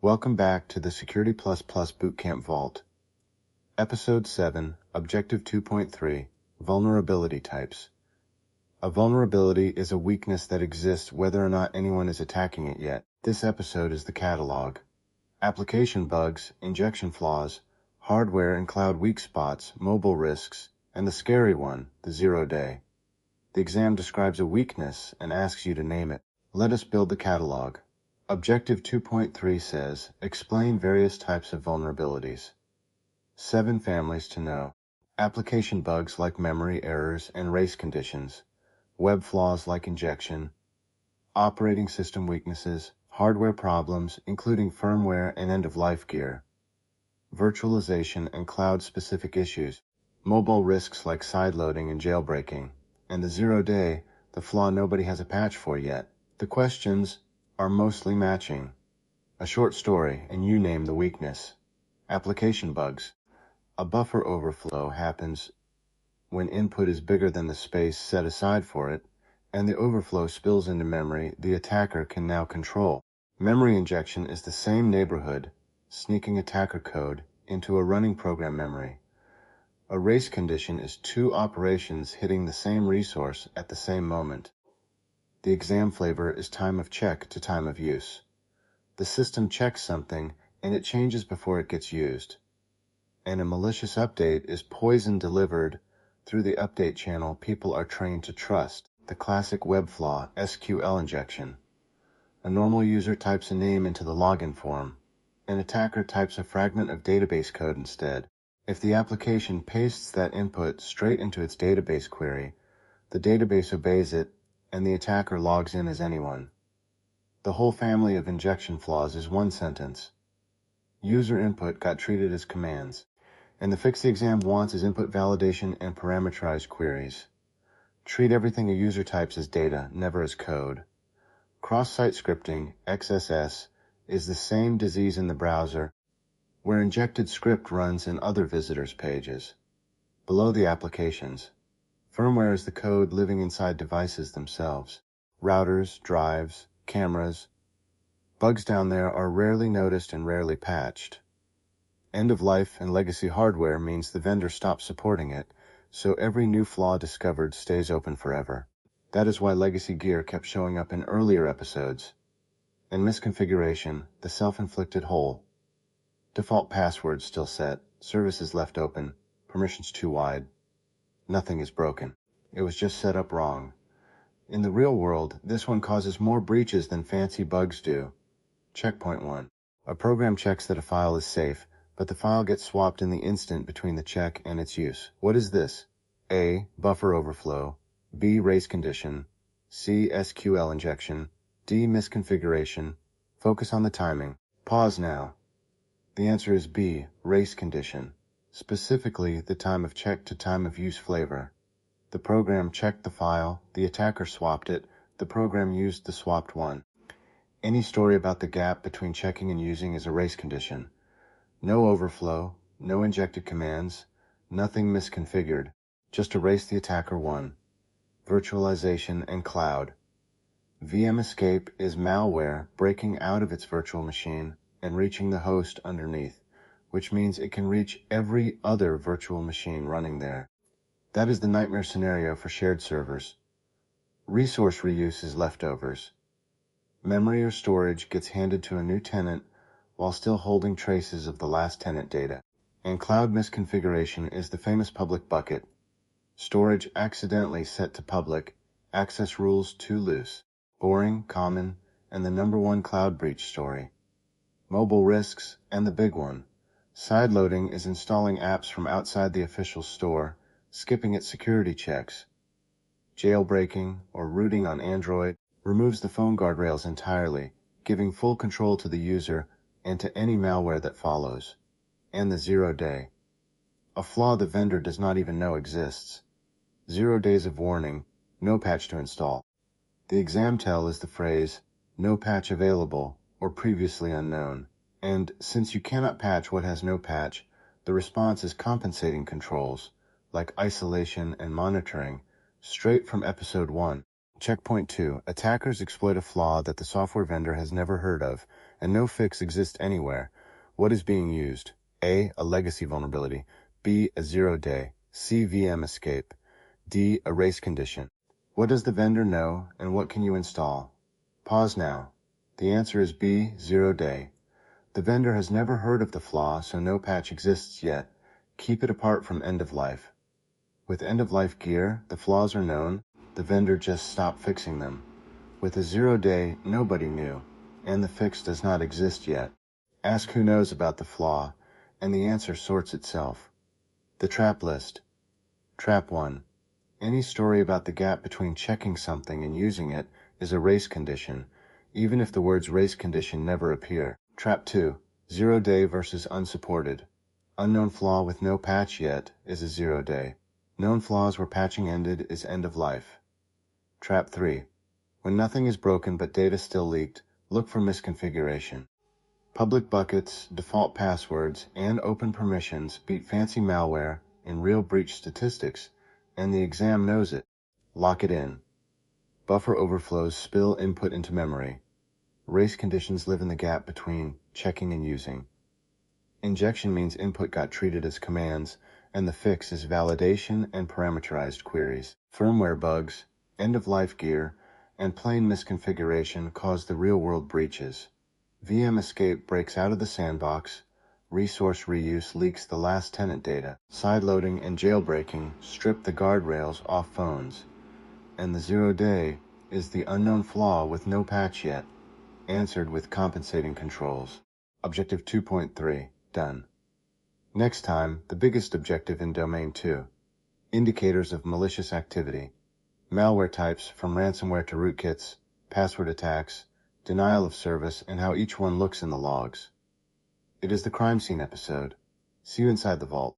Welcome back to the Security++ Bootcamp Vault. Episode 7, Objective 2.3, Vulnerability Types. A vulnerability is a weakness that exists whether or not anyone is attacking it yet. This episode is the catalog. Application bugs, injection flaws, hardware and cloud weak spots, mobile risks, and the scary one, the 0-day. The exam describes a weakness and asks you to name it. Let us build the catalog. Objective 2.3 says, explain various types of vulnerabilities. 7 families to know. Application bugs like memory errors and race conditions. Web flaws like injection. Operating system weaknesses. Hardware problems, including firmware and end-of-life gear. Virtualization and cloud-specific issues. Mobile risks like sideloading and jailbreaking. And the 0-day, the flaw nobody has a patch for yet. The questions are mostly matching. A short story, and you name the weakness. Application bugs. A buffer overflow happens when input is bigger than the space set aside for it, and the overflow spills into memory the attacker can now control. Memory injection is the same neighborhood, sneaking attacker code into a running program memory. A race condition is 2 operations hitting the same resource at the same moment. The exam flavor is time of check to time of use. The system checks something, and it changes before it gets used. And a malicious update is poison delivered through the update channel people are trained to trust. The classic web flaw, SQL injection. A normal user types a name into the login form. An attacker types a fragment of database code instead. If the application pastes that input straight into its database query, the database obeys it, and the attacker logs in as anyone. The whole family of injection flaws is one sentence. User input got treated as commands, and the fix the exam wants is input validation and parameterized queries. Treat everything a user types as data, never as code. Cross-site scripting, XSS, is the same disease in the browser, where injected script runs in other visitors' pages. Below the applications, firmware is the code living inside devices themselves. Routers, drives, cameras. Bugs down there are rarely noticed and rarely patched. End-of-life and legacy hardware means the vendor stops supporting it, so every new flaw discovered stays open forever. That is why legacy gear kept showing up in earlier episodes. And misconfiguration, the self-inflicted hole. Default password still set, services left open, permissions too wide. Nothing is broken. It was just set up wrong. In the real world, this one causes more breaches than fancy bugs do. Checkpoint 1. A program checks that a file is safe, but the file gets swapped in the instant between the check and its use. What is this? A. Buffer overflow. B. Race condition. C. SQL injection. D. Misconfiguration. Focus on the timing. Pause now. The answer is B. Race condition. Specifically, the time of check to time of use flavor. The program checked the file, the attacker swapped it, the program used the swapped one. Any story about the gap between checking and using is a race condition. No overflow, no injected commands, nothing misconfigured. Just erase the attacker one. Virtualization and Cloud. VM escape is malware breaking out of its virtual machine and reaching the host underneath, which means it can reach every other virtual machine running there. That is the nightmare scenario for shared servers. Resource reuse is leftovers. Memory or storage gets handed to a new tenant while still holding traces of the last tenant data. And cloud misconfiguration is the famous public bucket. Storage accidentally set to public, access rules too loose. Boring, common, and the #1 cloud breach story. Mobile risks, and the big one. Sideloading is installing apps from outside the official store, skipping its security checks. Jailbreaking, or rooting on Android, removes the phone guardrails entirely, giving full control to the user and to any malware that follows. And the 0-day. A flaw the vendor does not even know exists. 0 days of warning, no patch to install. The exam tell is the phrase, no patch available, or previously unknown. And since you cannot patch what has no patch, the response is compensating controls, like isolation and monitoring, straight from episode 1. Checkpoint 2. Attackers exploit a flaw that the software vendor has never heard of, and no fix exists anywhere. What is being used? A. A legacy vulnerability. B. A zero-day. C. VM escape. D. A race condition. What does the vendor know, and what can you install? Pause now. The answer is B. Zero-day. The vendor has never heard of the flaw, so no patch exists yet. Keep it apart from end-of-life. With end-of-life gear, the flaws are known. The vendor just stopped fixing them. With a zero-day, nobody knew, and the fix does not exist yet. Ask who knows about the flaw, and the answer sorts itself. The trap list. Trap 1. Any story about the gap between checking something and using it is a race condition, even if the words race condition never appear. Trap 2. Zero-day versus unsupported. Unknown flaw with no patch yet is a zero-day. Known flaws where patching ended is end-of-life. Trap 3. When nothing is broken but data still leaked, look for misconfiguration. Public buckets, default passwords, and open permissions beat fancy malware in real breach statistics, and the exam knows it. Lock it in. Buffer overflows spill input into memory. Race conditions live in the gap between checking and using. Injection means input got treated as commands, and the fix is validation and parameterized queries. Firmware bugs, end-of-life gear, and plain misconfiguration cause the real-world breaches. VM escape breaks out of the sandbox, resource reuse leaks the last tenant data, sideloading and jailbreaking strip the guardrails off phones, and the zero-day is the unknown flaw with no patch yet, answered with compensating controls. Objective 2.3, done. Next time, the biggest objective in Domain 2. Indicators of malicious activity. Malware types from ransomware to rootkits, password attacks, denial of service, and how each one looks in the logs. It is the crime scene episode. See you inside the vault.